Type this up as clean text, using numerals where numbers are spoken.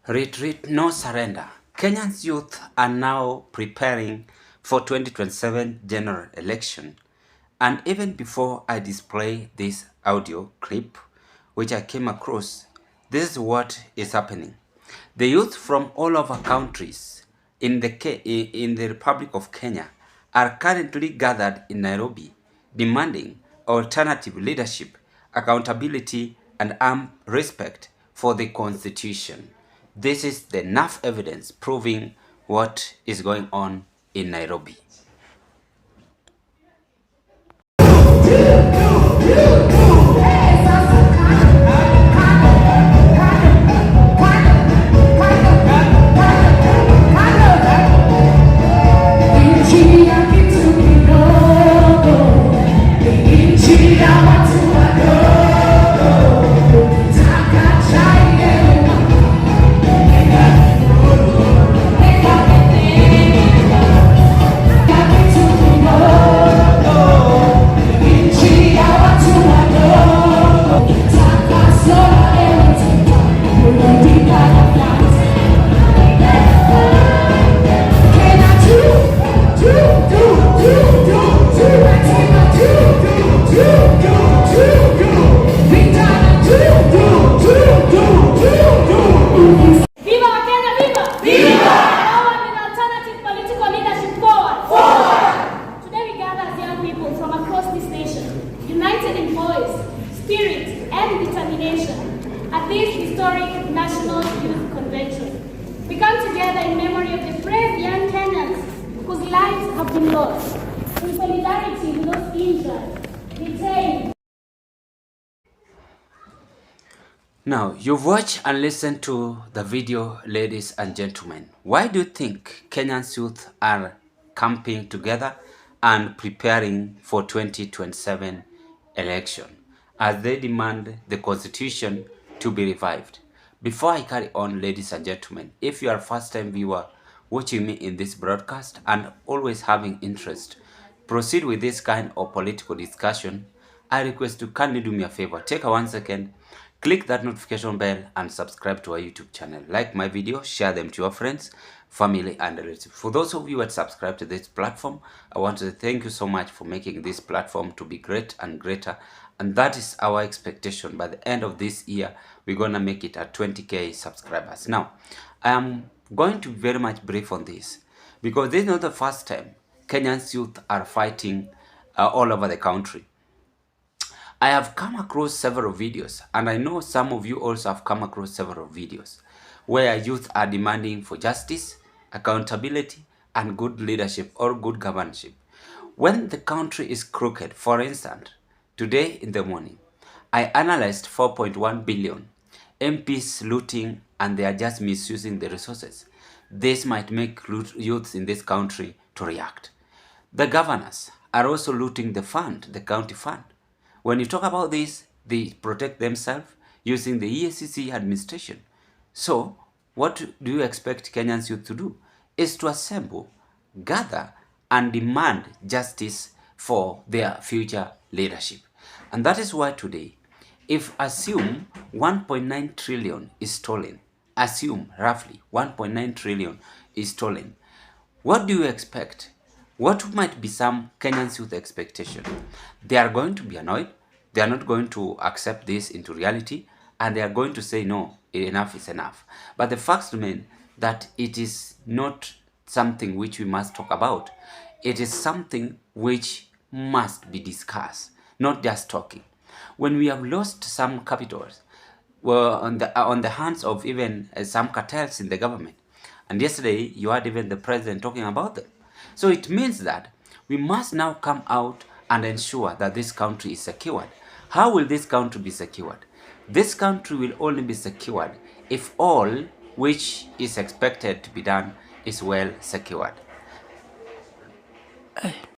Retreat, no surrender. Kenya's youth are now preparing for 2027 general election. And even before I display this audio clip, which I came across, this is what is happening. The youth from all over countries in the Republic of Kenya are currently gathered in Nairobi, demanding alternative leadership, accountability, and armed respect for the Constitution. This is the enough evidence proving what is going on in Nairobi. Spirit and determination at this historic National Youth Convention. We come together in memory of the brave young Kenyans whose lives have been lost, in solidarity with those injured, detained. Now, you've watched and listened to the video, ladies and gentlemen. Why do you think Kenya's youth are camping together and preparing for 2027 election as they demand the Constitution to be revived? Before I carry on, ladies and gentlemen, if you are a first-time viewer watching me in this broadcast and always having interest, proceed with this kind of political discussion, I request you kindly do me a favor. Take a 1 second, click that notification bell and subscribe to our YouTube channel. Like my video, share them to your friends, family and relatives. For those of you that subscribe to this platform, I want to thank you so much for making this platform to be great and greater. And that is our expectation. By the end of this year, we're going to make it at 20k subscribers. Now, I am going to be very much brief on this because this is not the first time Kenyan's youth are fighting all over the country. I have come across several videos, and I know some of you also have come across several videos where youth are demanding for justice, accountability, and good leadership or good governorship. When the country is crooked, for instance, today in the morning, I analyzed 4.1 billion MPs looting, and they are just misusing the resources. This might make youths in this country to react. The governors are also looting the fund, the county fund. When you talk about this, they protect themselves using the EACC administration. So, what do you expect Kenyans youth to do? Is to assemble, gather, and demand justice for their future leadership. And that is why today, if assume 1.9 trillion is stolen, assume roughly 1.9 trillion is stolen, what do you expect? What might be some Kenyans youth expectation? They are going to be annoyed. They are not going to accept this into reality, and they are going to say, no, enough is enough. But the fact remains that it is not something which we must talk about. It is something which must be discussed, not just talking. When we have lost some capitals, well, on the hands of even some cartels in the government, and yesterday you had even the president talking about them. So it means that we must now come out and ensure that this country is secured. How will this country be secured? This country will only be secured if all which is expected to be done is well secured.